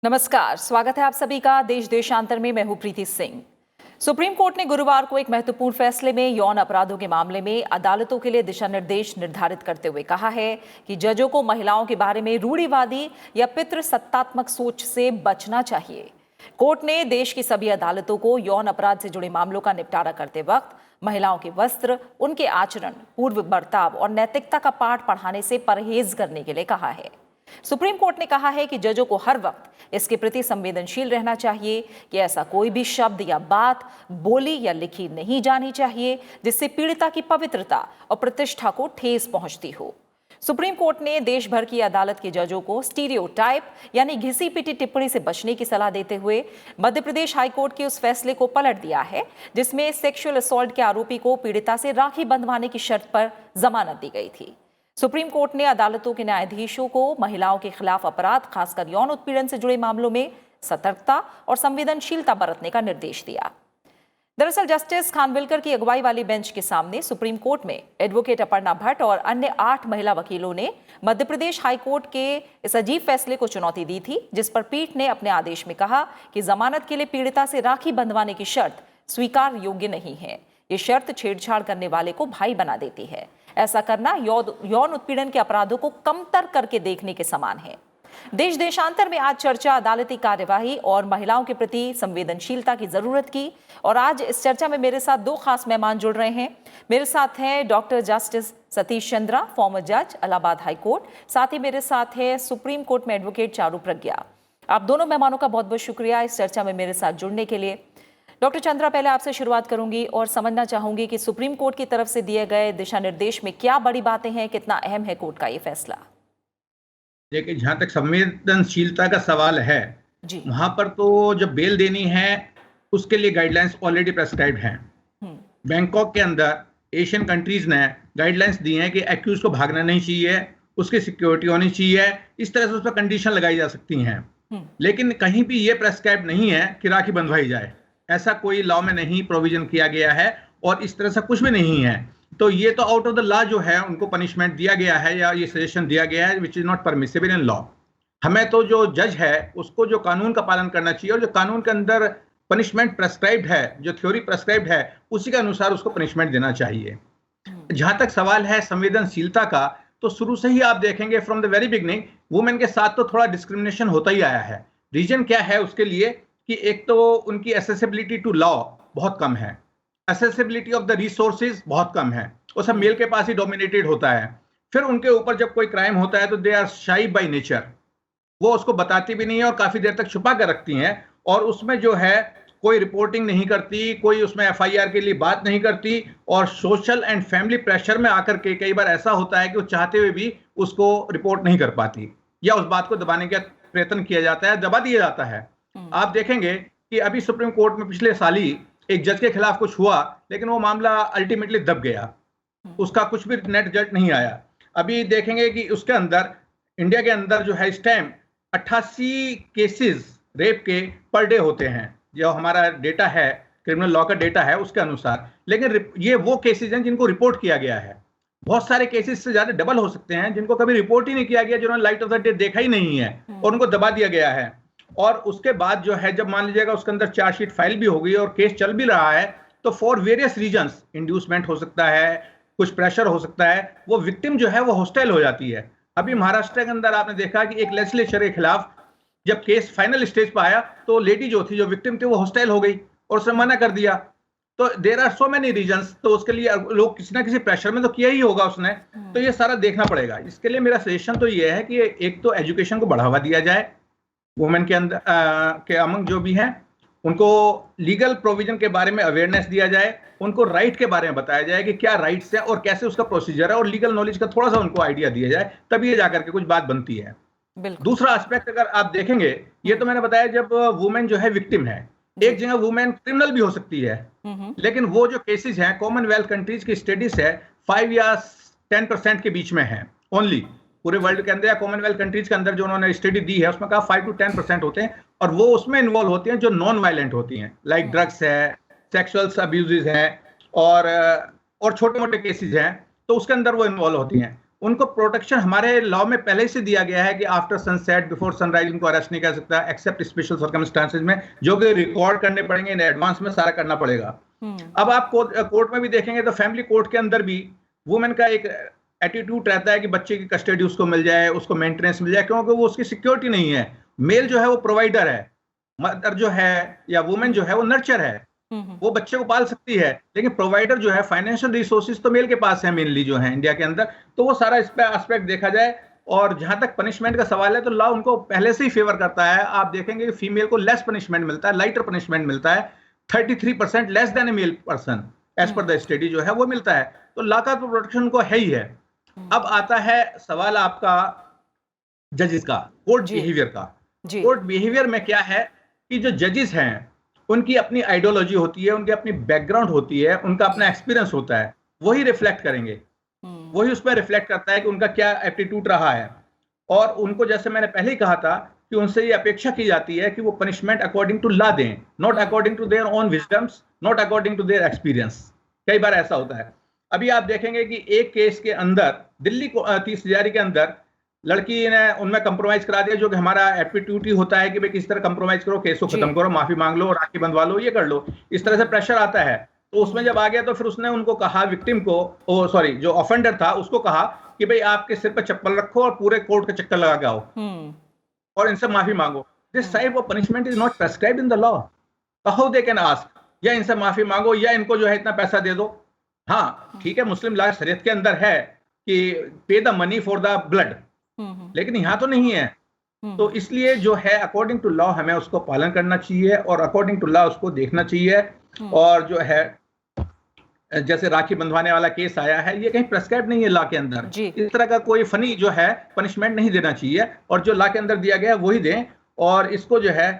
नमस्कार, स्वागत है आप सभी का देश देशांतर में। मैं हूं प्रीति सिंह। सुप्रीम कोर्ट ने गुरुवार को एक महत्वपूर्ण फैसले में यौन अपराधों के मामले में अदालतों के लिए दिशा निर्देश निर्धारित करते हुए कहा है कि जजों को महिलाओं के बारे में रूढ़िवादी या पितृसत्तात्मक सोच से बचना चाहिए। कोर्ट ने देश की सभी अदालतों को यौन अपराध से जुड़े मामलों का निपटारा करते वक्त महिलाओं के वस्त्र, उनके आचरण, पूर्व बर्ताव और नैतिकता का पाठ पढ़ाने से परहेज करने के लिए कहा है। सुप्रीम कोर्ट ने कहा है कि जजों को हर वक्त इसके प्रति संवेदनशील रहना चाहिए कि ऐसा कोई भी शब्द या बात बोली या लिखी नहीं जानी चाहिए जिससे पीड़िता की पवित्रता और प्रतिष्ठा को ठेस पहुंचती हो। सुप्रीम कोर्ट ने देश भर की अदालत के जजों को स्टीरियोटाइप यानी घिसी पिटी टिप्पणी से बचने की सलाह देते हुए मध्य प्रदेश हाईकोर्ट के उस फैसले को पलट दिया है जिसमें सेक्सुअल असॉल्ट के आरोपी को पीड़िता से राखी बंधवाने की शर्त पर जमानत दी गई थी। सुप्रीम कोर्ट ने अदालतों के न्यायाधीशों को महिलाओं के खिलाफ अपराध, खासकर यौन उत्पीड़न से जुड़े मामलों में सतर्कता और संवेदनशीलता बरतने का निर्देश दिया। दरअसल जस्टिस खानविलकर की अगुवाई वाली बेंच के सामने सुप्रीम कोर्ट में एडवोकेट अपर्णा भट्ट और अन्य 8 महिला वकीलों ने मध्य प्रदेश हाईकोर्ट के इस अजीब फैसले को चुनौती दी थी, जिस पर पीठ ने अपने आदेश में कहा कि जमानत के लिए पीड़िता से राखी बंधवाने की शर्त स्वीकार योग्य नहीं है। ये शर्त छेड़छाड़ करने वाले को भाई बना देती है। ऐसा करना यौन उत्पीड़न के अपराधों को कमतर करके देखने के समान है। देश देशांतर में आज चर्चा अदालती कार्यवाही और महिलाओं के प्रति संवेदनशीलता की जरूरत की। और आज इस चर्चा में मेरे साथ 2 खास मेहमान जुड़ रहे हैं। मेरे साथ हैं doctor justice Satish Chandra, farmer जज, इलाहाबाद हाई कोर्ट। साथ ही मेरे साथ है सुप्रीम कोर्ट में एडवोकेट चारू प्रज्ञा। आप दोनों मेहमानों का बहुत बहुत शुक्रिया इस चर्चा में मेरे साथ जुड़ने के लिए। डॉक्टर चंद्रा, पहले आपसे शुरुआत करूंगी और समझना चाहूंगी कि सुप्रीम कोर्ट की तरफ से दिए गए दिशा निर्देश में क्या बड़ी बातें हैं, कितना अहम है कोर्ट का ये फैसला? देखिए, जहां तक संवेदनशीलता का सवाल है जी, वहां पर तो जब बेल देनी है उसके लिए गाइडलाइंस ऑलरेडी प्रेस्क्राइब्ड हैं। बैंकॉक के अंदर एशियन कंट्रीज ने गाइडलाइंस दी हैं कि एक्यूज को भागना नहीं चाहिए, उसकी सिक्योरिटी होनी चाहिए, इस तरह से उस पर कंडीशन लगाई जा सकती हैं। लेकिन कहीं भी ये प्रेस्क्राइब नहीं है कि राखी बंधवाई जाए। ऐसा कोई लॉ में नहीं प्रोविजन किया गया है और इस तरह से कुछ भी नहीं है। तो ये तो आउट ऑफ द लॉ जो है उनको पनिशमेंट दिया गया है या ये सजेशन दिया गया है which is not permissible in law. हमें तो जो जज है उसको जो कानून का पालन करना चाहिए और जो कानून के अंदर पनिशमेंट प्रेस्क्राइब्ड है, जो थ्योरी प्रेस्क्राइब्ड है, उसी के अनुसार उसको पनिशमेंट देना चाहिए। जहां तक सवाल है संवेदनशीलता का, तो शुरू से ही आप देखेंगे from the very beginning women के साथ तो थोड़ा डिस्क्रिमिनेशन होता ही आया है। रीजन क्या है उसके लिए कि एक तो उनकी एसेसिबिलिटी टू लॉ बहुत कम है, एसेसिबिलिटी ऑफ द रिसोर्सेज बहुत कम है, वो सब मेल के पास ही डोमिनेटेड होता है। फिर उनके ऊपर जब कोई क्राइम होता है तो they are shy by nature, वो उसको बताती भी नहीं है और काफी देर तक छुपा कर रखती हैं और उसमें जो है कोई रिपोर्टिंग नहीं करती, कोई उसमें एफआईआर के लिए बात नहीं करती और सोशल एंड फैमिली प्रेशर में आकर के कई बार ऐसा होता है कि वो चाहते हुए भी उसको रिपोर्ट नहीं कर पाती या उस बात को दबाने का प्रयत्न किया जाता है, दबा दिया जाता है। आप देखेंगे कि अभी सुप्रीम कोर्ट में पिछले साल ही एक जज के खिलाफ कुछ हुआ लेकिन वो मामला अल्टीमेटली दब गया, उसका कुछ भी नेट रिजल्ट नहीं आया। अभी देखेंगे कि उसके अंदर इंडिया के अंदर जो है इस टाइम 88 केसेस रेप के पर डे होते हैं, जो हमारा डेटा है, क्रिमिनल लॉ का डेटा है उसके अनुसार। लेकिन ये वो केसेस हैं जिनको रिपोर्ट किया गया है। बहुत सारे केसेस से ज्यादा डबल हो सकते हैं जिनको कभी रिपोर्ट ही नहीं किया गया, जिन्होंने लाइट ऑफ द डे देखा ही नहीं है और उनको दबा दिया गया है। और उसके बाद जो है जब मान लीजिएगा उसके अंदर चार्जशीट फाइल भी हो गई और केस चल भी रहा है तो फॉर वेरियस रीजंस, इंड्यूसमेंट हो सकता है, कुछ प्रेशर हो सकता है, वो विक्टिम जो है वो हॉस्टाइल हो जाती है। अभी महाराष्ट्र के अंदर आपने देखा कि एक लेजिस्लेचर के खिलाफ जब केस फाइनल स्टेज पर आया तो लेडी जो थी, जो विक्टिम थी, वो हॉस्टाइल हो गई और उसने मना कर दिया। तो there are so many reasons, तो उसके लिए लोग किसी ना किसी प्रेशर में तो किया ही होगा उसने, तो ये सारा देखना पड़ेगा। इसके लिए मेरा सजेशन तो ये है कि एक तो एजुकेशन को बढ़ावा दिया जाए, वुमेन के अंदर के अमंग जो भी हैं उनको लीगल प्रोविजन के बारे में अवेयरनेस दिया जाए, उनको राइट के बारे में बताया जाए कि क्या राइट्स है और कैसे उसका प्रोसीजर है और लीगल नॉलेज का थोड़ा सा उनको आइडिया दिया जाए, तभी ये जाकर के कुछ बात बनती है। दूसरा एस्पेक्ट अगर आप देखेंगे, ये तो मैंने बताया जब वुमेन जो है विक्टिम है, एक जगह वुमेन क्रिमिनल भी हो सकती है, लेकिन वो जो केसेस हैं कॉमनवेल्थ कंट्रीज की स्टडीज है 5 या 10% के बीच में है ओनली। पूरे वर्ल्ड के अंदर या कॉमनवेल्थ कंट्रीज के अंदर जो उन्होंने स्टडी दी है उसमें कहा 5 to 10% होते हैं और वो उसमें इन्वॉल्व होती हैं जो नॉन वायलेंट होती हैं, लाइक ड्रग्स है, सेक्सुअल अब्यूजेज हैं और छोटे मोटे केसेस हैं, तो उसके अंदर वो इन्वॉल्व होती हैं। उनको प्रोटेक्शन हमारे लॉ में पहले से दिया गया है कि आफ्टर सनसेट बिफोर सनराइज उनको अरेस्ट नहीं कर सकता, एक्सेप्ट स्पेशल सर्कमस्टांसेस में, जो कि रिकॉर्ड करने पड़ेंगे, इन एडवांस में सारा करना पड़ेगा। अब आप कोर्ट में भी देखेंगे तो फैमिली कोर्ट के अंदर भी वुमेन का एक एटीट्यूड रहता है कि बच्चे की कस्टडी उसको मिल जाए, उसको मेंटेनेंस मिल जाए, क्योंकि वो उसकी सिक्योरिटी नहीं है। मेल जो है वो प्रोवाइडर है, मदर जो है या वुमेन जो है वो नर्चर है, वो बच्चे को पाल सकती है, लेकिन प्रोवाइडर जो है फाइनेंशियल रिसोर्सेज तो मेल के पास है मेनली जो है इंडिया के अंदर। तो वो सारा इस पे एस्पेक्ट देखा जाए। और जहां तक पनिशमेंट का सवाल है तो लॉ उनको पहले से ही फेवर करता है। आप देखेंगे कि फीमेल को लेस पनिशमेंट मिलता है, लाइटर पनिशमेंट मिलता है, 33% less than a male person as per the study जो है वो मिलता है। तो लॉ का तो प्रोटेक्शन को है ही है। अब आता है सवाल आपका जजेस का, कोर्ट बिहेवियर का। कोर्ट बिहेवियर में क्या है कि जो जजेस हैं उनकी अपनी आइडियोलॉजी होती है, उनकी अपनी बैकग्राउंड होती है, उनका अपना एक्सपीरियंस होता है, वही रिफ्लेक्ट करेंगे, वही उसमें रिफ्लेक्ट करता है कि उनका क्या एप्टीट्यूड रहा है। और उनको, जैसे मैंने पहले ही कहा था, कि उनसे ये अपेक्षा की जाती है कि वो पनिशमेंट अकॉर्डिंग टू लॉ दें, not according to their own wisdoms, not according to their experience. कई बार ऐसा होता है। अभी आप देखेंगे कि एक केस के अंदर दिल्ली को 30 हजारी के अंदर लड़की ने उनमें कंप्रोमाइज करा दिया, जो कि हमारा एप्टीट्यूड होता है कि भाई किस तरह कंप्रोमाइज करो, केस को खत्म करो, माफी मांग लो, राखी बंधवा लो, ये कर लो, इस तरह से प्रेशर आता है। तो उसमें जब आ गया तो फिर उसने उनको कहा, विक्टिम को, जो ऑफेंडर था उसको कहा कि भाई आपके सिर पर चप्पल रखो और पूरे कोर्ट का चक्कर लगा के आओ और इनसे माफी मांगो। This type of punishment is not prescribed in the law. How they can ask, या इनसे माफी मांगो या इनको जो है इतना पैसा दे दो। हाँ ठीक है, मुस्लिम लॉ शरीयत के अंदर है कि पे the money for the blood, लेकिन यहाँ तो नहीं है। तो इसलिए जो है अकॉर्डिंग टू लॉ हमें उसको पालन करना चाहिए और अकॉर्डिंग टू लॉ उसको देखना चाहिए। और जो है जैसे राखी बंधवाने वाला केस आया है, ये कहीं प्रेस्क्राइब नहीं है लॉ के अंदर। इस तरह का कोई फनी जो है पनिशमेंट नहीं देना चाहिए, और जो लॉ के अंदर दिया गया है वही दें। और इसको जो है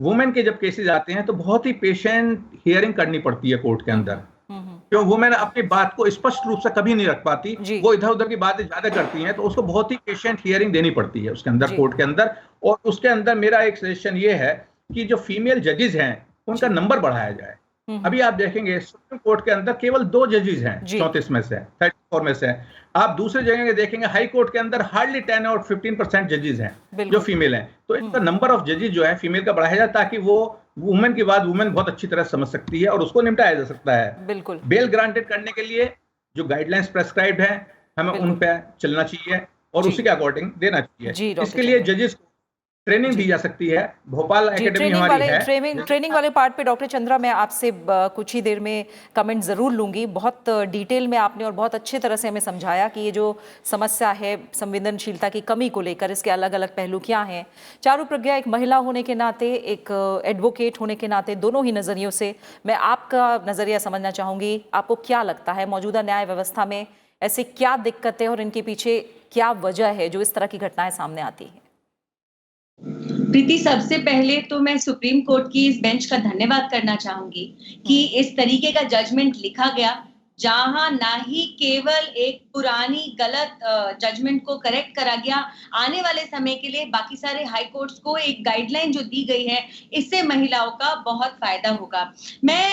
वुमेन के जब केसेस आते हैं तो बहुत ही पेशेंट हियरिंग करनी पड़ती है कोर्ट के अंदर, क्यों वुमेन अपनी बात को स्पष्ट रूप से कभी नहीं रख पाती, वो इधर उधर की बातें ज्यादा करती हैं, तो उसको बहुत ही पेशेंट हियरिंग देनी पड़ती है उसके अंदर, कोर्ट के अंदर। और उसके अंदर मेरा एक सजेशन ये है कि जो फीमेल जजेस हैं उनका नंबर बढ़ाया जाए। अभी आप देखेंगे सुप्रीम कोर्ट के अंदर केवल 2 जजेस हैं 34 में से, 34 में से। आप दूसरे जगह देखेंगे हाई कोर्ट के अंदर हार्डली 10 और 15% जजेस हैं जो फीमेल हैं। तो इनका नंबर ऑफ जजेस जो है फीमेल का बढ़ाया जाए, ताकि वो वुमेन की बात वुमेन बहुत अच्छी तरह समझ सकती है और उसको निपटाया जा सकता है। बिल्कुल। बेल ग्रांटेड करने के लिए जो गाइडलाइंस प्रेस्क्राइब्ड है हमें उन पे चलना चाहिए और उसी के अकॉर्डिंग देना चाहिए। इसके लिए जजेस ट्रेनिंग दी जा सकती है। भोपाल एकेडमी हमारी है। ट्रेनिंग वाले पार्ट पे डॉक्टर चंद्रा मैं आपसे कुछ ही देर में कमेंट जरूर लूंगी। बहुत डिटेल में आपने और बहुत अच्छे तरह से हमें समझाया कि ये जो समस्या है संवेदनशीलता की कमी को लेकर, इसके अलग अलग पहलू क्या हैं। चारू प्रज्ञा, एक महिला होने के नाते, एक एडवोकेट होने के नाते, दोनों ही नज़रियों से मैं आपका नज़रिया समझना चाहूँगी। आपको क्या लगता है मौजूदा न्याय व्यवस्था में ऐसी क्या दिक्कतें और इनके पीछे क्या वजह है जो इस तरह की घटनाएं सामने आती हैं? प्रीति, सबसे पहले तो मैं सुप्रीम कोर्ट की इस बेंच का धन्यवाद करना चाहूंगी कि इस तरीके का जजमेंट लिखा गया, जहां ना ही केवल एक पुरानी गलत जजमेंट को करेक्ट करा गया, आने वाले समय के लिए बाकी सारे हाई कोर्ट्स को एक गाइडलाइन जो दी गई है, इससे महिलाओं का बहुत फायदा होगा। मैं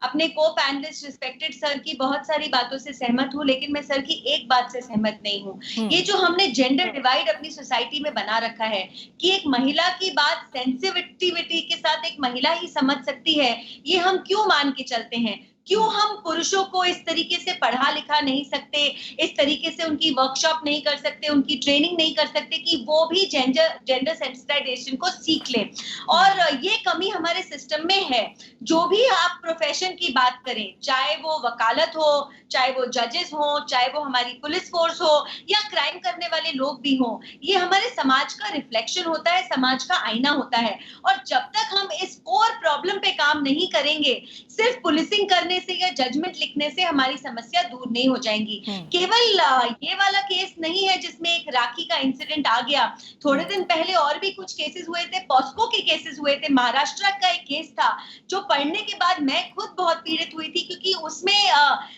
अपने को पैनलिस्ट रिस्पेक्टेड सर की बहुत सारी बातों से सहमत हूँ, लेकिन मैं सर की एक बात से सहमत नहीं हूँ। ये जो हमने जेंडर डिवाइड अपनी सोसाइटी में बना रखा है कि एक महिला की बात सेंसिटिविटी के साथ एक महिला ही समझ सकती है, ये हम क्यों मान के चलते हैं? क्यों हम पुरुषों को इस तरीके से पढ़ा लिखा नहीं सकते, इस तरीके से उनकी वर्कशॉप नहीं कर सकते, उनकी ट्रेनिंग नहीं कर सकते कि वो भी जेंडर सेंसिटाइजेशन को सीख ले? और ये कमी हमारे सिस्टम में है। जो भी आप प्रोफेशन की बात करें, चाहे वो वकालत हो, चाहे वो जजेस हो, चाहे वो हमारी पुलिस फोर्स हो या क्राइम करने वाले लोग भी हों, ये हमारे समाज का रिफ्लेक्शन होता है, समाज का आईना होता है। और जब तक हम इस कोर प्रॉब्लम पे काम नहीं करेंगे, सिर्फ पुलिसिंग करने से या जजमेंट लिखने से हमारी समस्या दूर नहीं हो जाएंगी। केवल ये वाला केस नहीं है जिसमें एक राखी का इंसिडेंट आ गया, थोड़े दिन पहले और भी कुछ केसेस हुए थे, पॉस्को के केसेस हुए थे। महाराष्ट्र का एक केस था जो पढ़ने के बाद मैं खुद बहुत पीड़ित हुई थी, क्योंकि उसमें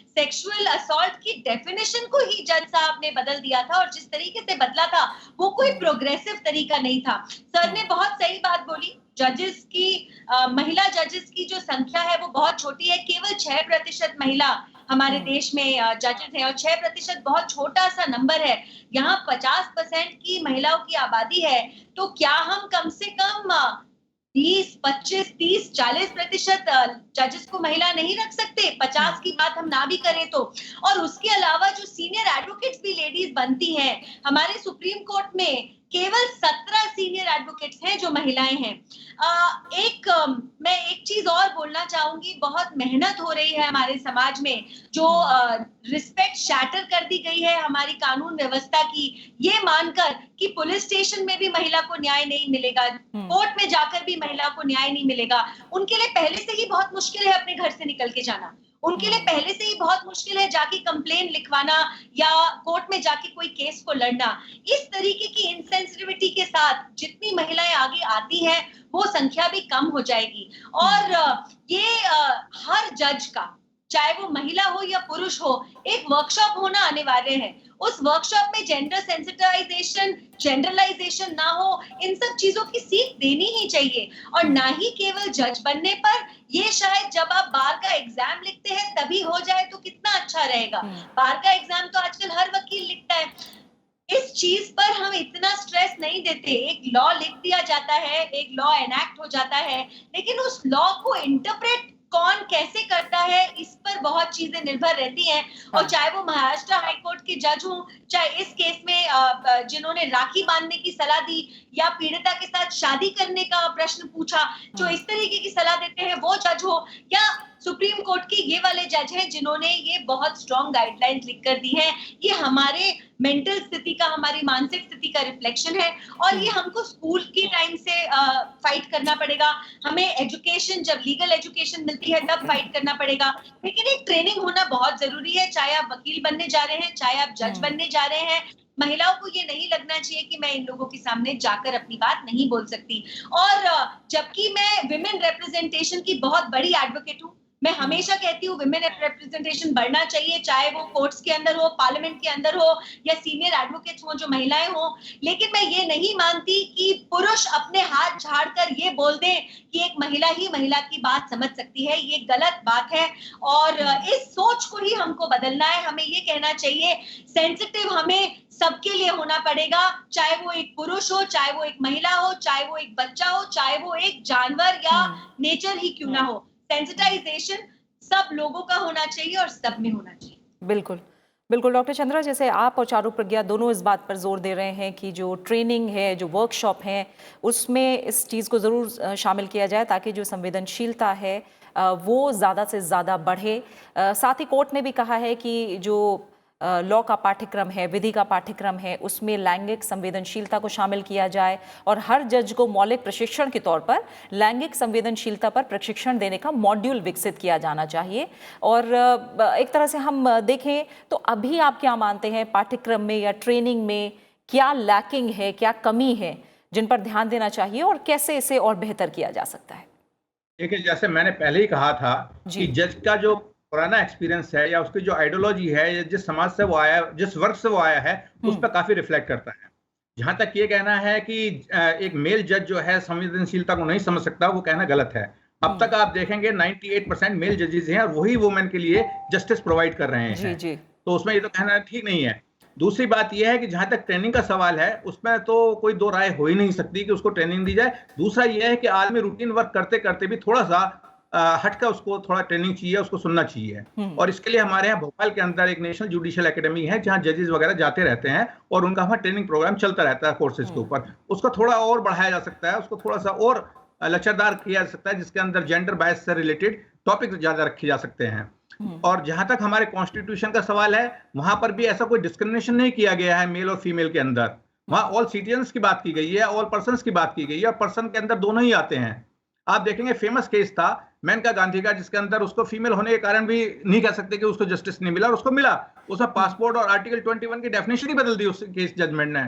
सेक्सुअल असॉल्ट की डेफिनेशन को ही जज साहब ने बदल दिया था, और जिस तरीके से बदला था वो कोई प्रोग्रेसिव तरीका नहीं था। सर ने बहुत सही बात बोली, जजेस की महिला जजेस की जो संख्या है वो बहुत छोटी है, केवल 6% महिला हमारे देश में जजेस हैं और 6% बहुत छोटा सा नंबर है। यहाँ 50% की महिलाओं की आबादी है, तो क्या हम कम से कम 20, 25, 30, 40% जजेस को महिला नहीं रख सकते? 50 की बात हम ना भी करें तो। और उसके अलावा जो सीनियर एडवोकेट्स भी लेडीज बनती हैं, हमारे सुप्रीम कोर्ट में केवल 17 सीनियर एडवोकेट्स हैं जो महिलाएं हैं। मैं एक चीज और बोलना चाहूंगी, बहुत मेहनत हो रही है हमारे समाज में, जो रिस्पेक्ट शैटर कर दी गई है हमारी कानून व्यवस्था की, ये मानकर कि पुलिस स्टेशन में भी महिला को न्याय नहीं मिलेगा, कोर्ट में जाकर भी महिला को न्याय नहीं मिलेगा। उनके लिए पहले से ही बहुत मुश्किल है अपने घर से निकल के जाना, उनके लिए पहले से ही बहुत मुश्किल है जाके कंप्लेन लिखवाना या कोर्ट में जाके कोई केस को लड़ना। इस तरीके की इनसेंसिटिविटी के साथ जितनी महिलाएं आगे आती हैं, वो संख्या भी कम हो जाएगी। और ये हर जज का, चाहे वो महिला हो या पुरुष हो, एक वर्कशॉप होना अनिवार्य है। उस वर्कशॉप में जेंडर सेंसिटाइजेशन, जनरलाइजेशन ना हो, इन सब चीजों की सीख देनी ही चाहिए। और ना ही केवल जज बनने पर, ये शायद जब आप बार का एग्जाम लिखते हैं तभी हो जाए तो कितना अच्छा रहेगा। बार का एग्जाम तो आजकल हर वकील लिखता है। इस चीज पर हम इतना स्ट्रेस नहीं देते। एक लॉ लिख दिया जाता है, एक लॉ एनैक्ट हो जाता है, लेकिन उस लॉ को इंटरप्रेट कौन कैसे करता है, इस पर बहुत चीजें निर्भर रहती हैं। और चाहे वो महाराष्ट्र हाईकोर्ट के जज हों, चाहे इस केस में जिन्होंने राखी बांधने की सलाह दी या पीड़िता के साथ शादी करने का प्रश्न पूछा, जो इस तरीके की सलाह देते हैं वो जज हो, या सुप्रीम कोर्ट के ये वाले जज हैं जिन्होंने ये बहुत स्ट्रॉन्ग गाइडलाइंस लिख कर दी है। ये हमारे मेंटल स्थिति का, हमारी मानसिक स्थिति का रिफ्लेक्शन है, और ये हमको स्कूल की टाइम से फाइट करना पड़ेगा। हमें एजुकेशन, जब लीगल एजुकेशन मिलती है तब फाइट करना पड़ेगा। लेकिन एक ट्रेनिंग होना बहुत जरूरी है, चाहे आप वकील बनने जा रहे हैं, चाहे आप जज बनने जा रहे हैं। महिलाओं को ये नहीं लगना चाहिए कि मैं इन लोगों के सामने जाकर अपनी बात नहीं बोल सकती। और जबकि मैं विमेन रिप्रेजेंटेशन की बहुत बड़ी एडवोकेट हूँ, मैं हमेशा कहती हूँ विमेन रिप्रेजेंटेशन बढ़ना चाहिए, चाहे वो कोर्ट्स के अंदर हो, पार्लियामेंट के अंदर हो, या सीनियर एडवोकेट्स हो जो महिलाएं हो। लेकिन मैं ये नहीं मानती कि पुरुष अपने हाथ झाड़कर ये बोल दें कि एक महिला ही महिला की बात समझ सकती है। ये गलत बात है, और इस सोच को ही हमको बदलना है। हमें ये कहना चाहिए, सेंसिटिव हमें सबके लिए होना पड़ेगा, चाहे वो एक पुरुष हो, चाहे वो एक महिला हो, चाहे वो एक बच्चा हो, चाहे वो एक जानवर या नेचर ही क्यों ना हो। सेंसिटाइजेशन सब लोगों का होना चाहिए और सब में होना चाहिए। बिल्कुल बिल्कुल डॉक्टर चंद्रा, जैसे आप और चारू प्रज्ञा दोनों इस बात पर जोर दे रहे हैं कि जो ट्रेनिंग है, जो वर्कशॉप है, उसमें इस चीज़ को ज़रूर शामिल किया जाए ताकि जो संवेदनशीलता है वो ज़्यादा से ज़्यादा बढ़े। साथ ही कोर्ट ने भी कहा है कि जो लॉ का पाठ्यक्रम है, विधि का पाठ्यक्रम है, उसमें लैंगिक संवेदनशीलता को शामिल किया जाए और हर जज को मौलिक प्रशिक्षण के तौर पर लैंगिक संवेदनशीलता पर प्रशिक्षण देने का मॉड्यूल विकसित किया जाना चाहिए। और एक तरह से हम देखें तो अभी आप क्या मानते हैं, पाठ्यक्रम में या ट्रेनिंग में क्या लैकिंग है, क्या कमी है जिन पर ध्यान देना चाहिए और कैसे इसे और बेहतर किया जा सकता है? देखिए, जैसे मैंने पहले ही कहा था कि जज का जो पुराना एक्सपीरियंस है या उसकी जो आइडियोलॉजी है, जिस समाज से वो आया, जिस वर्ग से वो आया है, उस पर काफी रिफ्लेक्ट करता है। जहां तक ये कहना है कि एक मेल जज जो है संवेदनशीलता को नहीं समझ सकता, वो कहना गलत है। अब तक आप देखेंगे 98% मेल जजेस हैं और वही वुमेन के लिए जस्टिस प्रोवाइड कर रहे हैं। जी। तो उसमें ये तो कहना ठीक नहीं है। दूसरी बात यह है कि जहां तक ट्रेनिंग का सवाल है, उसमें तो कोई दो राय हो ही नहीं सकती कि उसको ट्रेनिंग दी जाए। दूसरा यह है कि आदमी रूटीन वर्क करते करते भी थोड़ा सा हटकर उसको थोड़ा ट्रेनिंग चाहिए, उसको सुनना चाहिए। और इसके लिए हमारे यहाँ भोपाल के अंदर एक नेशनल जुडिशियल एकेडमी है जहाँ जजेस वगैरह जाते रहते हैं और उनका वहाँ ट्रेनिंग प्रोग्राम चलता रहता है कोर्सेज के ऊपर। उसको थोड़ा और बढ़ाया जा सकता है, उसको थोड़ा सा और लचरदार किया जा सकता है, जिसके अंदर जेंडर बायस से रिलेटेड टॉपिक ज्यादा रखे जा सकते हैं। और जहां तक हमारे कॉन्स्टिट्यूशन का सवाल है, वहां पर भी ऐसा कोई डिस्क्रिमिनेशन नहीं किया गया है मेल और फीमेल के अंदर। वहां ऑल सिटीजन्स की बात की गई है, ऑल पर्सन्स की बात की गई है, और पर्सन के अंदर दोनों ही आते हैं। आप देखेंगे फेमस केस था मेनका गांधी का, जिसके अंदर उसको फीमेल होने के कारण भी नहीं कह सकते कि उसको जस्टिस नहीं मिला, और उसको मिला। उसका पासपोर्ट और आर्टिकल 21 की डेफिनेशन ही बदल दी उस केस जजमेंट ने।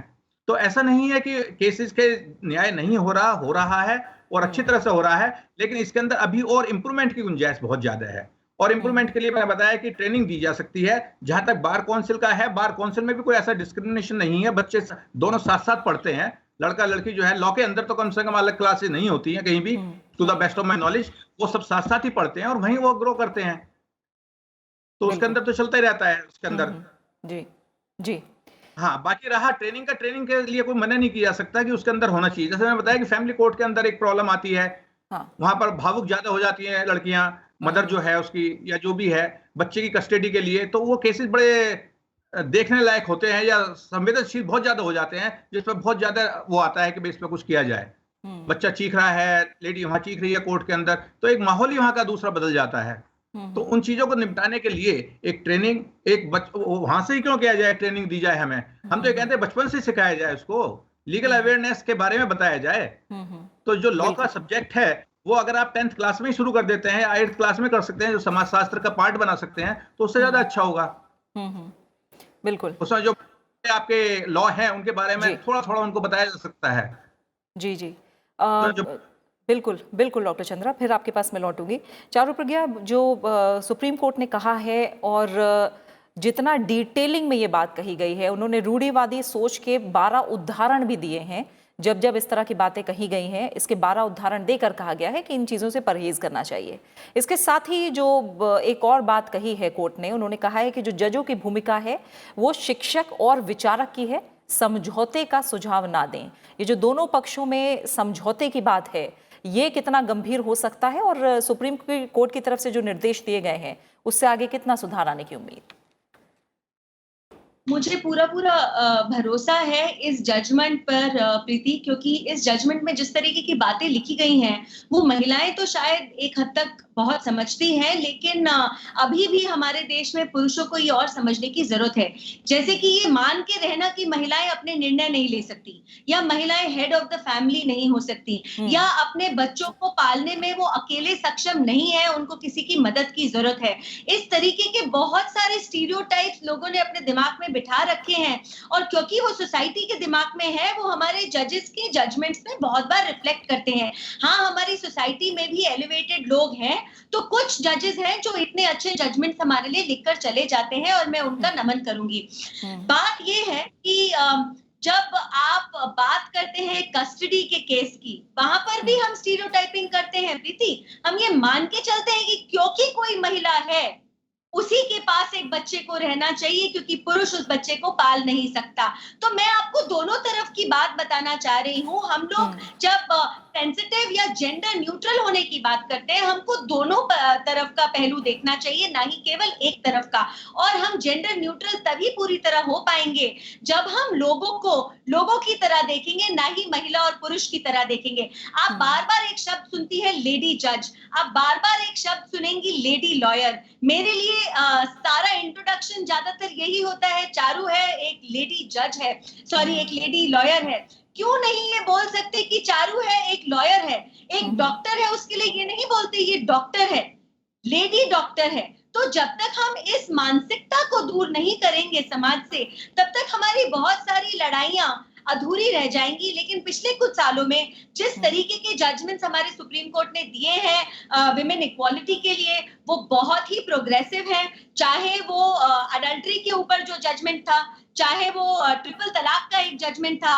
तो ऐसा नहीं है कि केसेस के न्याय नहीं हो रहा है और अच्छी तरह से हो रहा है, लेकिन इसके अंदर अभी और इंप्रूवमेंट की गुंजाइश बहुत ज्यादा है। और इंप्रूवमेंट के लिए मैंने बताया कि ट्रेनिंग दी जा सकती है। जहां तक बार काउंसिल का है, बार काउंसिल में भी कोई ऐसा डिस्क्रिमिनेशन नहीं है, बच्चे दोनों साथ साथ पढ़ते हैं। लड़का लड़की जो है लॉ के अंदर तो कम से कम अलग क्लासेस नहीं होती हैं कहीं भी, to the best of my knowledge. वो सब साथ साथ ही पढ़ते हैं और वहीं वो ग्रो करते हैं। तो उसके बिल्कुल। अंदर तो चलता ही रहता है उसके अंदर। जी, जी। हाँ, बाकी रहा ट्रेनिंग का, ट्रेनिंग के लिए कोई मना नहीं किया जा सकता कि उसके अंदर होना चाहिए। जैसे मैंने बताया कि फैमिली कोर्ट के अंदर एक प्रॉब्लम आती है, हाँ। वहां पर भावुक ज्यादा हो जाती हैं लड़कियां, मदर जो है उसकी या जो भी है बच्चे की कस्टडी के लिए, तो वो केसेस बड़े देखने लायक होते हैं या संवेदनशील बहुत ज्यादा हो जाते हैं, जिसमें बहुत ज्यादा वो आता है कि भाई इस पर कुछ किया जाए। बच्चा चीख रहा है, लेडी वहां चीख रही है कोर्ट के अंदर, तो एक माहौल ही वहां का दूसरा बदल जाता है। तो उन चीजों को निपटाने के लिए एक ट्रेनिंग, वहां से ही क्यों किया जाए, ट्रेनिंग दी जाए हमें। हम तो ये कहते हैं बचपन से सिखाया जाए, उसको लीगल अवेयरनेस के बारे में बताया जाए। तो जो लॉ का सब्जेक्ट है वो अगर आप 10th क्लास में ही शुरू कर देते हैं या 8th क्लास में कर सकते हैं, जो समाज शास्त्र का पार्ट बना सकते हैं, तो उससे ज्यादा अच्छा होगा। बिल्कुल। उसमें जो आपके लॉ हैं उनके बारे में जी। थोड़ा थोड़ा उनको बताया जा सकता है। जी, जी। तो जो बिल्कुल, बिल्कुल डॉक्टर चंद्रा, फिर आपके पास मैं लौटूँगी। चारुप्रज्ञा, जो सुप्रीम कोर्ट ने कहा है और जितना डिटेलिंग में ये बात कही गई है, उन्होंने रूढ़िवादी सोच के 12 उदाहरण भी दिए हैं। जब इस तरह की बातें कही गई हैं, इसके 12 उदाहरण देकर कहा गया है कि इन चीज़ों से परहेज़ करना चाहिए। इसके साथ ही जो एक और बात कही है कोर्ट ने, उन्होंने कहा है कि जो जजों की भूमिका है, वो शिक्षक और विचारक की है, समझौते का सुझाव ना दें। ये जो दोनों पक्षों में समझौते की बात है, ये कितना गंभीर हो सकता है और सुप्रीम कोर्ट की तरफ से जो निर्देश दिए गए हैं, उससे आगे कितना सुधार आने की उम्मीद? मुझे पूरा भरोसा है इस जजमेंट पर प्रीति, क्योंकि इस जजमेंट में जिस तरीके की बातें लिखी गई हैं, वो महिलाएं तो शायद एक हद तक बहुत समझती हैं, लेकिन अभी भी हमारे देश में पुरुषों को ये और समझने की जरूरत है। जैसे कि ये मान के रहना कि महिलाएं अपने निर्णय नहीं ले सकती, या महिलाएं हेड ऑफ द फैमिली नहीं हो सकती, या अपने बच्चों को पालने में वो अकेले सक्षम नहीं है, उनको किसी की मदद की जरूरत है। इस तरीके के बहुत सारे स्टीरियोटाइप्स लोगों ने अपने दिमाग में बिठा रखे हैं, और क्योंकि वो सोसाइटी के दिमाग में है, वो हमारे जजेस के जजमेंट्स में बहुत बार रिफ्लेक्ट करते हैं। हाँ, हमारी सोसाइटी में भी एलिवेटेड लोग हैं, तो कुछ जजेस हैं जो इतने अच्छे जजमेंट्स हमारे लिए लिखकर चले जाते हैं, और मैं उनका नमन करूंगी। बात ये है कि जब आप बात करते हैं कस्टडी के केस की, वहां पर भी हम स्टीरियोटाइपिंग करते हैं प्रीति। हम ये मान के चलते हैं कि क्योंकि कोई महिला है, उसी के पास एक बच्चे को रहना चाहिए, क्योंकि पुरुष उस बच्चे को पाल नहीं सकता। तो मैं आपको दोनों तरफ की बात बताना चाह रही हूँ। हम लोग जब सेंसिटिव या जेंडर न्यूट्रल होने की बात करते हैं, हमको दोनों तरफ का पहलू देखना चाहिए, ना ही केवल एक तरफ का। और हम जेंडर न्यूट्रल तभी पूरी तरह हो पाएंगे जब हम लोगों को लोगों की तरह देखेंगे, ना ही महिला और पुरुष की तरह देखेंगे। आप बार बार एक शब्द सुनती है लेडी जज, आप बार बार एक शब्द सुनेंगी लेडी लॉयर। मेरे लिए सारा इंट्रोडक्शन ज्यादातर यही होता है, चारू है, एक लेडी जज है, सॉरी एक लेडी लॉयर है। क्यों नहीं ये बोल सकते कि चारू है, एक लॉयर है, एक डॉक्टर है, उसके लिए ये नहीं बोलते ये डॉक्टर है, लेडी डॉक्टर है। तो जब तक हम इस मानसिकता को दूर नहीं करेंगे समाज से, तब तक हमारी बहुत सारी लड़ाइयां अधूरी रह जाएंगी। लेकिन पिछले कुछ सालों में जिस तरीके के जजमेंट्स हमारे सुप्रीम कोर्ट ने दिए हैं विमेन इक्वालिटी के लिए, वो बहुत ही प्रोग्रेसिव है। चाहे वो अडल्ट्री के ऊपर जो जजमेंट था, चाहे वो ट्रिपल तलाक का एक जजमेंट था,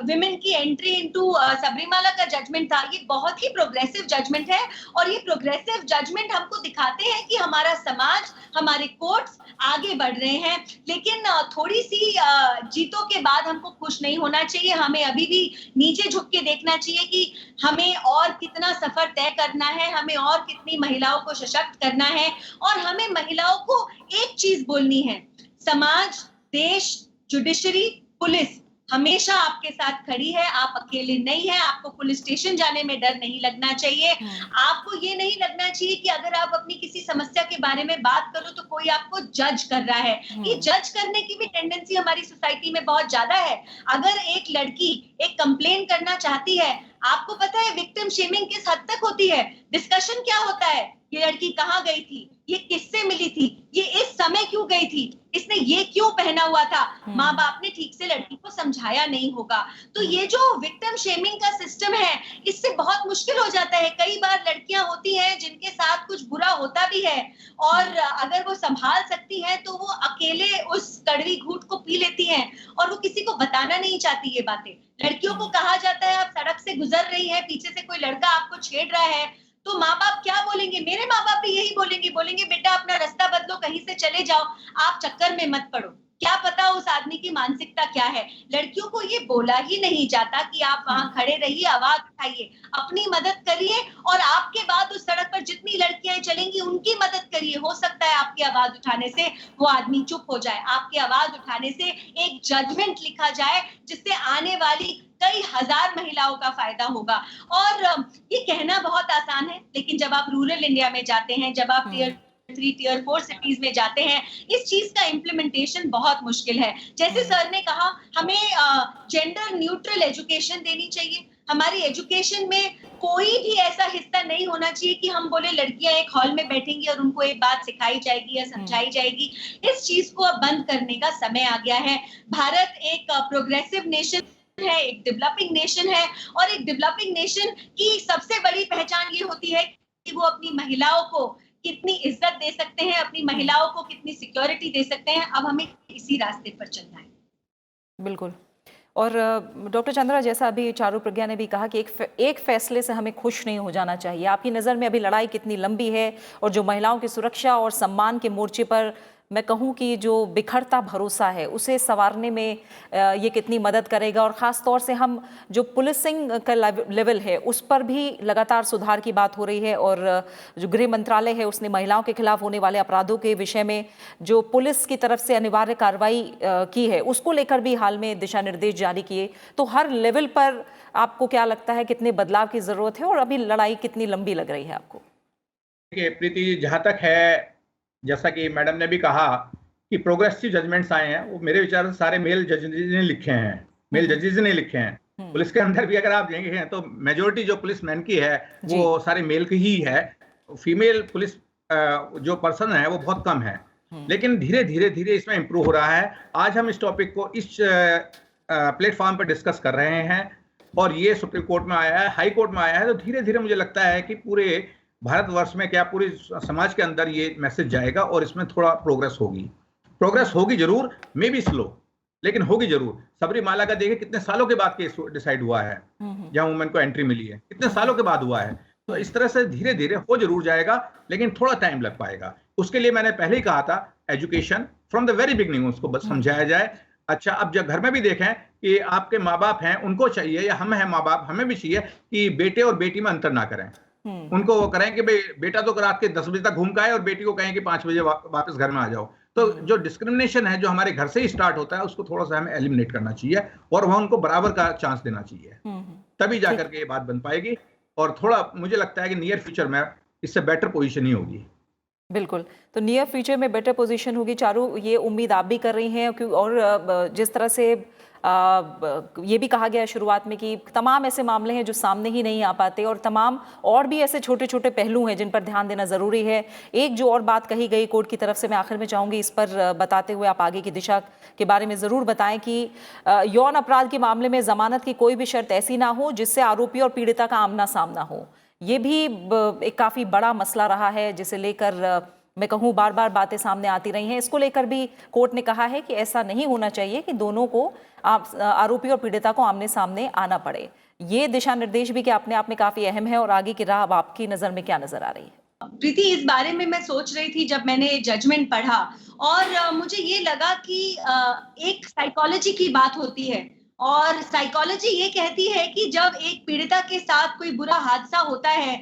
विमेन की एंट्री इनटू सबरीमाला का जजमेंट था, ये बहुत ही प्रोग्रेसिव जजमेंट है। और ये प्रोग्रेसिव जजमेंट हमको दिखाते हैं कि हमारा समाज, हमारे कोर्ट्स आगे बढ़ रहे हैं। लेकिन थोड़ी सी जीतों के बाद हमको खुश नहीं होना चाहिए। हमें अभी भी नीचे झुक के देखना चाहिए कि हमें और कितना सफर तय करना है, हमें और कितनी महिलाओं को सशक्त करना है। और हमें महिलाओं को एक चीज बोलनी है, समाज, देश, जुडिशरी, पुलिस हमेशा आपके साथ खड़ी है। आप अकेले नहीं है। आपको पुलिस स्टेशन जाने में डर नहीं लगना चाहिए। आपको ये नहीं लगना चाहिए कि अगर आप अपनी किसी समस्या के बारे में बात करो तो कोई आपको जज कर रहा है। ये जज करने की भी टेंडेंसी हमारी सोसाइटी में बहुत ज्यादा है। अगर एक लड़की एक कंप्लेन करना चाहती है, आपको पता है विक्टिम शेमिंग किस हद तक होती है। डिस्कशन क्या होता है, ये लड़की कहाँ गई थी, ये किससे मिली थी, ये इस समय क्यों गई थी, इसने ये क्यों पहना हुआ था, माँ बाप ने ठीक से लड़की को समझाया नहीं होगा। तो ये जो विक्टिम शेमिंग का सिस्टम है, इससे बहुत मुश्किल हो जाता है। कई बार लड़कियां होती हैं जिनके साथ कुछ बुरा होता भी है, और अगर वो संभाल सकती हैं तो वो अकेले उस कड़वी घूंट को पी लेती हैं, और वो किसी को बताना नहीं चाहती ये बातें। लड़कियों को कहा जाता है आप सड़क से गुजर रही है, पीछे से कोई लड़का आपको छेड़ रहा है, तो माँ बाप क्या बोलेंगे? मेरे माँ बाप भी यही बोलेंगे, बेटा अपना रास्ता बदलो, कहीं से चले जाओ, आप चक्कर में मत पड़ो। क्या पता उस आदमी की मानसिकता क्या है। लड़कियों को ये बोला ही नहीं जाता कि आप वहां खड़े रहिए, आवाज उठाइए, अपनी मदद करिए और आपके बाद उस सड़क पर जितनी लड़कियां चलेंगी उनकी मदद करिए। हो सकता है आपकी आवाज उठाने से वो आदमी चुप हो जाए, आपकी आवाज उठाने से एक जजमेंट लिखा जाए जिससे आने वाली कई हजार महिलाओं का फायदा होगा। और ये कहना बहुत आसान है, लेकिन जब आप रूरल इंडिया में जाते हैं, जब आप टियर 3, टियर 4 सिटीज में जाते हैं, इस चीज का इम्प्लीमेंटेशन बहुत मुश्किल है। जैसे सर ने कहा, हमें जेंडर न्यूट्रल एजुकेशन देनी चाहिए। हमारी एजुकेशन में कोई भी ऐसा हिस्सा नहीं होना चाहिए कि हम बोले लड़कियां एक हॉल में बैठेंगी और उनको एक बात सिखाई जाएगी या समझाई जाएगी। इस चीज को अब बंद करने का समय आ गया है। भारत एक प्रोग्रेसिव नेशन है, एक डेवलपिंग नेशन है, और एक डेवलपिंग नेशन की सबसे बड़ी पहचान ये होती है कि वो अपनी महिलाओं को कितनी इज्जत दे सकते हैं, अपनी महिलाओं को कितनी सिक्योरिटी दे सकते हैं। अब हमें इसी रास्ते पर चलना है। बिल्कुल। और डॉक्टर चंद्रा, जैसा अभी चारू प्रज्ञा ने भी कहा कि एक फैसले से हमें खुश नहीं हो जाना चाहिए। आपकी नज़र में अभी लड़ाई कितनी लंबी है, और जो महिलाओं की सुरक्षा और सम्मान के मोर्चे पर मैं कहूँ कि जो बिखरता भरोसा है उसे संवारने में ये कितनी मदद करेगा, और ख़ास तौर से हम जो पुलिसिंग का लेवल है उस पर भी लगातार सुधार की बात हो रही है, और जो गृह मंत्रालय है उसने महिलाओं के खिलाफ होने वाले अपराधों के विषय में जो पुलिस की तरफ से अनिवार्य कार्रवाई की है उसको लेकर भी हाल में दिशा निर्देश जारी किए। तो हर लेवल पर आपको क्या लगता है कितने बदलाव की ज़रूरत है, और अभी लड़ाई कितनी लंबी लग रही है आपको? देखिए प्रीति, जहाँ तक है, जैसा कि मैडम ने भी कहा कि प्रोग्रेसिव जजमेंट्स आए हैं, वो मेरे विचार से सारे मेल जजेस ने लिखे हैं, मेल जजेस ने लिखे हैं। पुलिस के अंदर भी अगर आप देखेंगे तो मेजोरिटी जो पुलिस मैन की है वो सारे मेल की ही है। फीमेल पुलिस जो पर्सन है वो बहुत कम है, लेकिन धीरे धीरे इसमें इंप्रूव हो रहा है। आज हम इस टॉपिक को इस प्लेटफॉर्म पर डिस्कस कर रहे हैं, और ये सुप्रीम कोर्ट में आया है, हाई कोर्ट में आया है, तो धीरे धीरे मुझे लगता है कि पूरे भारतवर्ष में, क्या पूरे समाज के अंदर ये मैसेज जाएगा और इसमें थोड़ा प्रोग्रेस होगी जरूर, मे बी स्लो, लेकिन होगी जरूर। सबरीमाला का देखिए कितने सालों के बाद केस डिसाइड हुआ है, जहां वुमेन को एंट्री मिली है, कितने सालों के बाद हुआ है। तो इस तरह से धीरे धीरे हो जरूर जाएगा, लेकिन थोड़ा टाइम लग पाएगा। उसके लिए मैंने पहले ही कहा था, education from the very beginning उसको बस समझाया जाए। अच्छा, अब जब घर में भी देखें कि आपके माँ बाप हैं, उनको चाहिए, या हम हैं माँ बाप, हमें भी चाहिए कि बेटे और बेटी में अंतर ना करें। उनको वो करें कि भाई बेटा तो रात के 10 बजे तक घूम का है और बेटी को कहें कि 5 बजे वापस घर में आ जाओ। तो जो डिस्क्रिमिनेशन है जो हमारे घर से ही स्टार्ट होता है, उसको थोड़ा सा हमें एलिमिनेट करना चाहिए, और वह उनको बराबर का चांस देना चाहिए, तभी जाकर के ये बात बन पाएगी। और थोड़ा मुझे लगता है कि नियर फ्यूचर में इससे बेटर पोजीशन ही होगी। बिल्कुल, तो नियर फ्यूचर में बेटर पोजीशन होगी। चारू, ये उम्मीद आप भी कर रही हैं, और जिस तरह से ये भी कहा गया शुरुआत में कि तमाम ऐसे मामले हैं जो सामने ही नहीं आ पाते, और तमाम और भी ऐसे छोटे छोटे पहलू हैं जिन पर ध्यान देना ज़रूरी है। एक जो और बात कही गई कोर्ट की तरफ से, मैं आखिर में चाहूँगी इस पर बताते हुए आप आगे की दिशा के बारे में ज़रूर बताएं कि यौन अपराध के मामले में ज़मानत की कोई भी शर्त ऐसी ना हो जिससे आरोपी और पीड़िता का आमना सामना हो। ये भी एक काफ़ी बड़ा मसला रहा है, जिसे लेकर मैं कहूँ बार बार बातें सामने आती रही हैं। इसको लेकर भी कोर्ट ने कहा है कि ऐसा नहीं होना चाहिए कि दोनों को, आरोपी और पीड़िता को आमने सामने आना पड़े। ये दिशा निर्देश भी कि अपने आप में काफी अहम है, और आगे की राह अब आपकी नजर में क्या नजर आ रही है? प्रीति, इस बारे में मैं सोच रही थी जब मैंने जजमेंट पढ़ा, और मुझे ये लगा कि एक साइकोलॉजी की बात होती है, और साइकोलॉजी ये कहती है कि जब एक पीड़िता के साथ कोई बुरा हादसा होता है,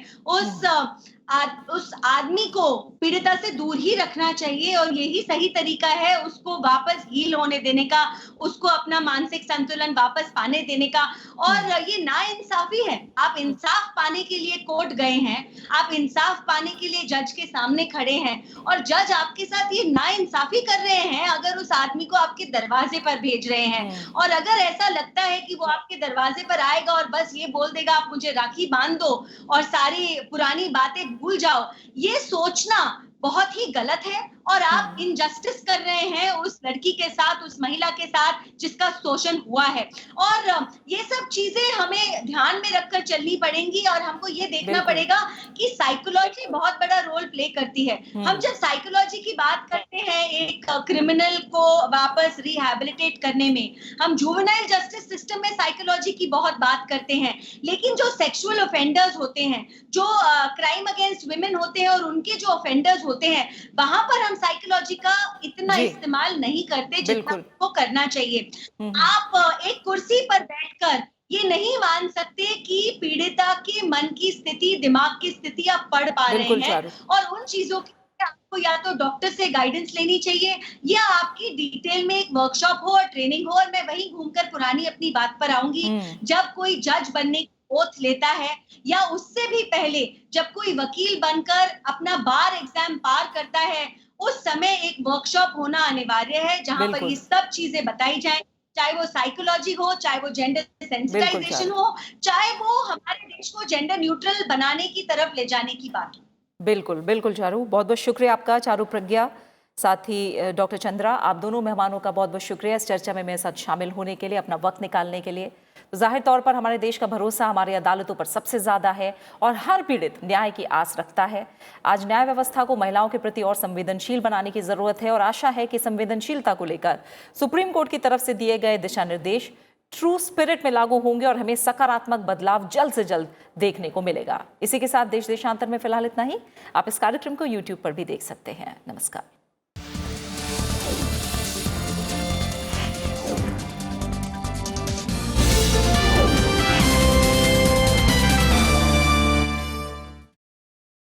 उस आदमी को पीड़िता से दूर ही रखना चाहिए, और यही सही तरीका है उसको वापस हील होने देने का, उसको अपना मानसिक संतुलन वापस पाने देने का। और ये नाइंसाफी है। आप इंसाफ पाने के लिए कोर्ट गए हैं, आप इंसाफ पाने के लिए जज के सामने खड़े हैं, और जज आपके साथ ये नाइंसाफी कर रहे हैं अगर उस आदमी को आपके दरवाजे पर भेज रहे हैं। और अगर ऐसा लगता है कि वो आपके दरवाजे पर आएगा और बस ये बोल देगा आप मुझे राखी बांध दो और सारी पुरानी बातें भूल जाओ, ये सोचना बहुत ही गलत है, और आप इनजस्टिस कर रहे हैं उस लड़की के साथ, उस महिला के साथ जिसका शोषण हुआ है। और ये सब चीजें हमें ध्यान में रखकर चलनी पड़ेंगी, और हमको ये देखना पड़ेगा कि साइकोलॉजी बहुत बड़ा रोल प्ले करती है। हम जब साइकोलॉजी की बात करते हैं एक क्रिमिनल को वापस रिहैबिलिटेट करने में, हम जुवेनाइल जस्टिस सिस्टम में साइकोलॉजी की बहुत बात करते हैं, लेकिन जो सेक्सुअल ऑफेंडर्स होते हैं, जो क्राइम अगेंस्ट वुमेन होते हैं, और उनके जो ऑफेंडर्स होते होते हैं, वहां पर हम साइकोलॉजी का इतना जी। इस्तेमाल नहीं करते जितना बिल्कुल। को करना चाहिए। हम्म। आप एक कुर्सी पर बैठकर ये नहीं मान सकते कि पीड़िता के मन की स्थिति, दिमाग की स्थिति आप पढ़ पा रहे बिल्कुल हैं, चारू। और उन चीजों के लिए आपको या तो डॉक्टर से गाइडेंस लेनी चाहिए या आपकी डिटेल में एक वर्कशॉप हो और ट्रेनिंग हो। और मैं वहीं घूमकर पुरानी अपनी बात पर आऊंगी, जब कोई जज बनने की ओथ लेता है या उससे भी पहले जब कोई वकील बनकर अपना बार एग्जाम पार करता है, उस समय एक वर्कशॉप होना अनिवार्य है जहां पर बिल्कुल। ये सब चीजें बताई जाए, चाहे वो साइकोलॉजी हो, चाहे वो जेंडर सेंसिटाइजेशन चारू। हो, चाहे वो हमारे देश को जेंडर न्यूट्रल बनाने की तरफ ले जाने की बात हो। बिल्कुल बिल्कुल चारू, बहुत बहुत शुक्रिया आपका, चारू प्रज्ञा, साथ ही डॉक्टर चंद्रा, आप दोनों मेहमानों का बहुत बहुत शुक्रिया इस चर्चा में मेरे साथ शामिल होने के लिए, अपना वक्त निकालने के लिए। तो जाहिर तौर पर हमारे देश का भरोसा हमारी अदालतों पर सबसे ज़्यादा है और हर पीड़ित न्याय की आस रखता है। आज न्याय व्यवस्था को महिलाओं के प्रति और संवेदनशील बनाने की ज़रूरत है और आशा है कि संवेदनशीलता को लेकर सुप्रीम कोर्ट की तरफ से दिए गए दिशा निर्देश ट्रू स्पिरिट में लागू होंगे और हमें सकारात्मक बदलाव जल्द से जल्द देखने को मिलेगा। इसी के साथ देश देशांतर में फिलहाल इतना ही। आप इस कार्यक्रम को YouTube पर भी देख सकते हैं। नमस्कार।